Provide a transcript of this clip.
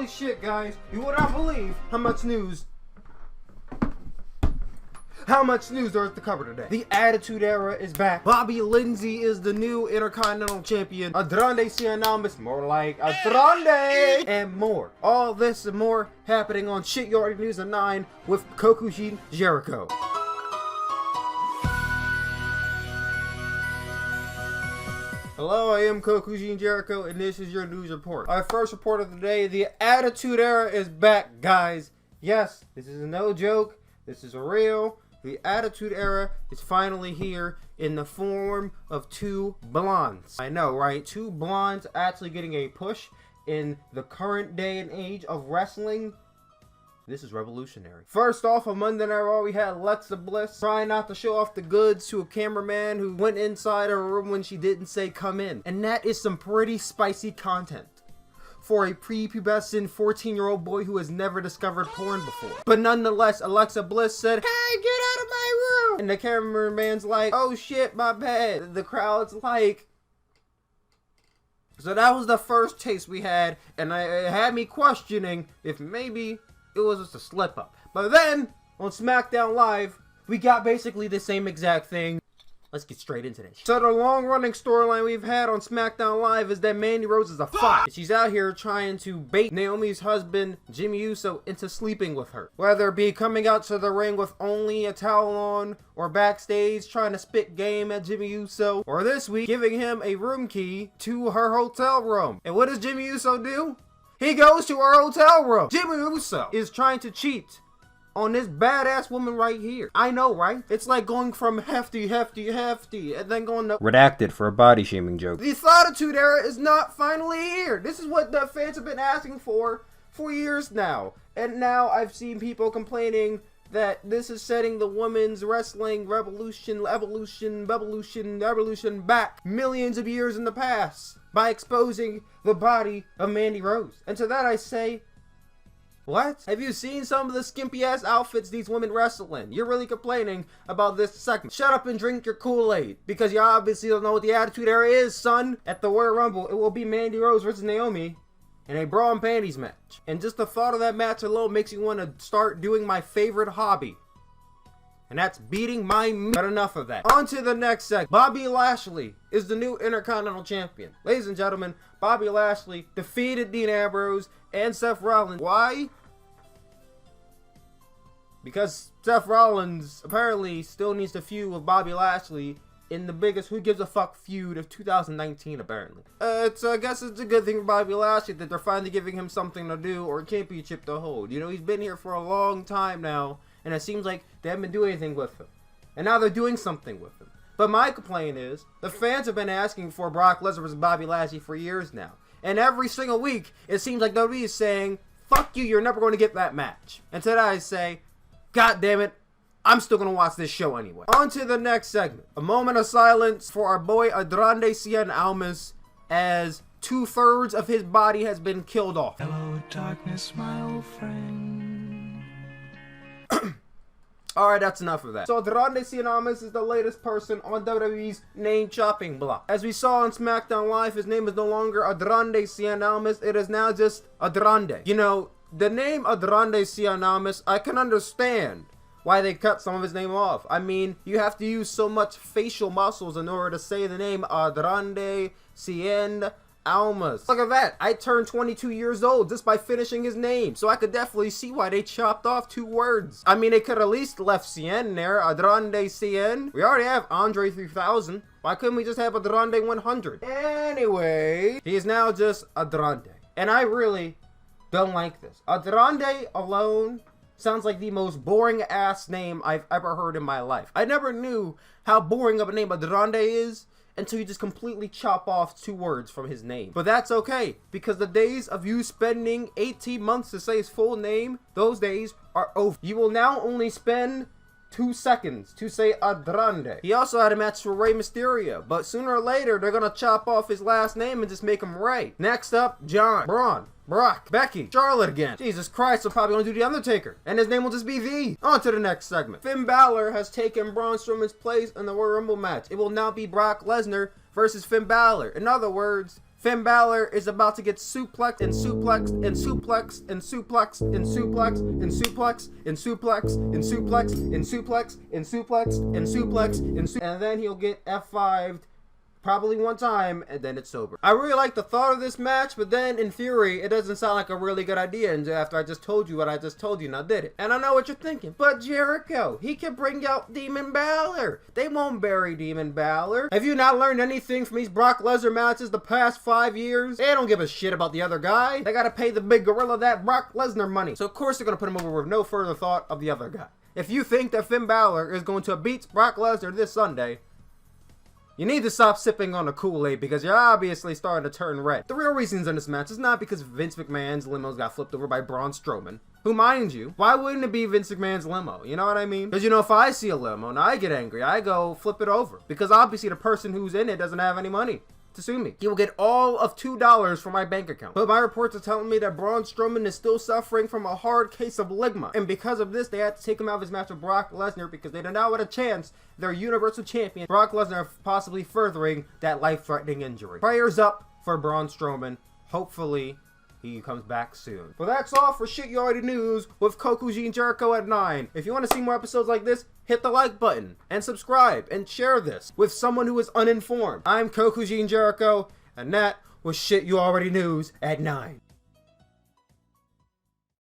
Holy shit, guys. You would not believe how much news there is to cover today. The Attitude Era is back. Bobby Lindsay is the new Intercontinental Champion. Andrade Cien more like Andrade, and more. All this and more happening on Shit You Already News at 9 with Kokujin Jericho. Hello, I am Kokujin Jericho, and this is your news report. Our first report of the day: the Attitude Era is back, guys. Yes, this is no joke. This is real. The Attitude Era is finally here in the form of two blondes. I know, right? Two blondes actually getting a push in the current day and age of wrestling. This is revolutionary. First off, on Monday Night Raw, we had Alexa Bliss trying not to show off the goods to a cameraman who went inside her room when she didn't say come in. And that is some pretty spicy content for a prepubescent 14-year-old boy who has never discovered porn before. But nonetheless, Alexa Bliss said, "Hey, get out of my room!" And the cameraman's like, "Oh shit, my bad." The crowd's like... So that was the first taste we had, and it had me questioning if maybe it was just a slip up. But then, on SmackDown Live, we got basically the same exact thing. Let's get straight into this. So the long-running storyline we've had on SmackDown Live is that Mandy Rose is a fuck. She's out here trying to bait Naomi's husband, Jimmy Uso, into sleeping with her. Whether it be coming out to the ring with only a towel on, or backstage trying to spit game at Jimmy Uso, or this week giving him a room key to her hotel room. And what does Jimmy Uso do? He goes to her hotel room. Jimmy Uso is trying to cheat on this badass woman right here. I know, right? It's like going from hefty, and then going to redacted for a body shaming joke. The Attitude Era is not finally here. This is what the fans have been asking for years now. And now I've seen people complaining that this is setting the women's wrestling revolution back millions of years in the past by exposing the body of Mandy Rose. And to that I say, what? Have you seen some of the skimpy ass outfits these women wrestle in? You're really complaining about this segment. Shut up and drink your Kool-Aid, because you obviously don't know what the Attitude Era is, son. At the Royal Rumble, it will be Mandy Rose versus Naomi in a bra and panties match. And just the thought of that match alone makes you want to start doing my favorite hobby, and that's beating my meat. But enough of that. On to the next segment. Bobby Lashley is the new Intercontinental Champion. Ladies and gentlemen, Bobby Lashley defeated Dean Ambrose and Seth Rollins. Why? Because Seth Rollins apparently still needs to feud with Bobby Lashley in the biggest who gives a fuck feud of 2019, apparently. I guess it's a good thing for Bobby Lashley that they're finally giving him something to do or a championship to hold. You know, he's been here for a long time now, and it seems like they haven't been doing anything with him. And now they're doing something with him. But my complaint is, the fans have been asking for Brock Lesnar versus Bobby Lashley for years now. And every single week, it seems like WWE is saying, fuck you, you're never going to get that match. And today I say, God damn it, I'm still going to watch this show anyway. On to the next segment. A moment of silence for our boy Andrade Cien as 2/3 of his body has been killed off. Hello, darkness, my old friend. Alright, that's enough of that. So Andrade Cien is the latest person on WWE's name chopping block. As we saw on SmackDown Live, his name is no longer Andrade Cien, it is now just Andrade. You know, the name Andrade Cien, I can understand why they cut some of his name off. I mean, you have to use so much facial muscles in order to say the name Andrade Cien. Look at that. I turned 22 years old just by finishing his name. So I could definitely see why they chopped off 2 words. I mean, they could at least left Cien there. Andrade Cien. We already have Andre 3000. Why couldn't we just have Andrade 100? Anyway, he is now just Andrade. And I really don't like this. Andrade alone sounds like the most boring ass name I've ever heard in my life. I never knew how boring of a name Andrade is until you just completely chop off 2 words from his name. But that's okay, because the days of you spending 18 months to say his full name, those days are over. You will now only spend 2 seconds to say Andrade. He also had a match for Rey Mysterio, but sooner or later they're gonna chop off his last name and just make him Rey. Next up, John, Braun, Brock, Becky, Charlotte again. Jesus Christ, they're probably gonna do The Undertaker, and his name will just be V. On to the next segment. Finn Balor has taken Braun Strowman's place in the Royal Rumble match. It will now be Brock Lesnar versus Finn Balor. In other words, Finn Balor is about to get suplexed and suplexed and suplexed and suplexed and suplexed and suplexed and suplexed and suplexed and suplexed and suplexed and suplexed and then he'll get F5'd probably one time, and then it's over. I really like the thought of this match, but then in theory, it doesn't sound like a really good idea until after I just told you what I just told you, now did it? And I know what you're thinking, but Jericho, he can bring out Demon Balor. They won't bury Demon Balor. Have you not learned anything from these Brock Lesnar matches the past 5 years? They don't give a shit about the other guy. They gotta pay the big gorilla that Brock Lesnar money. So of course they're gonna put him over with no further thought of the other guy. If you think that Finn Balor is going to beat Brock Lesnar this Sunday, you need to stop sipping on the Kool-Aid because you're obviously starting to turn red. The real reasons in this match is not because Vince McMahon's limos got flipped over by Braun Strowman, who, mind you, why wouldn't it be Vince McMahon's limo? You know what I mean? Because, you know, if I see a limo and I get angry, I go flip it over. Because obviously the person who's in it doesn't have any money to sue me. He will get all of $2 from my bank account. But my reports are telling me that Braun Strowman is still suffering from a hard case of ligma. And because of this, they had to take him out of his match with Brock Lesnar because they did not want a chance their Universal Champion, Brock Lesnar, possibly furthering that life-threatening injury. Prayers up for Braun Strowman. Hopefully, he comes back soon. Well, that's all for Shit You Already News with Kokujin Jericho at 9. If you want to see more episodes like this, hit the like button and subscribe and share this with someone who is uninformed. I'm Kokujin Jericho, and that was Shit You Already News at 9.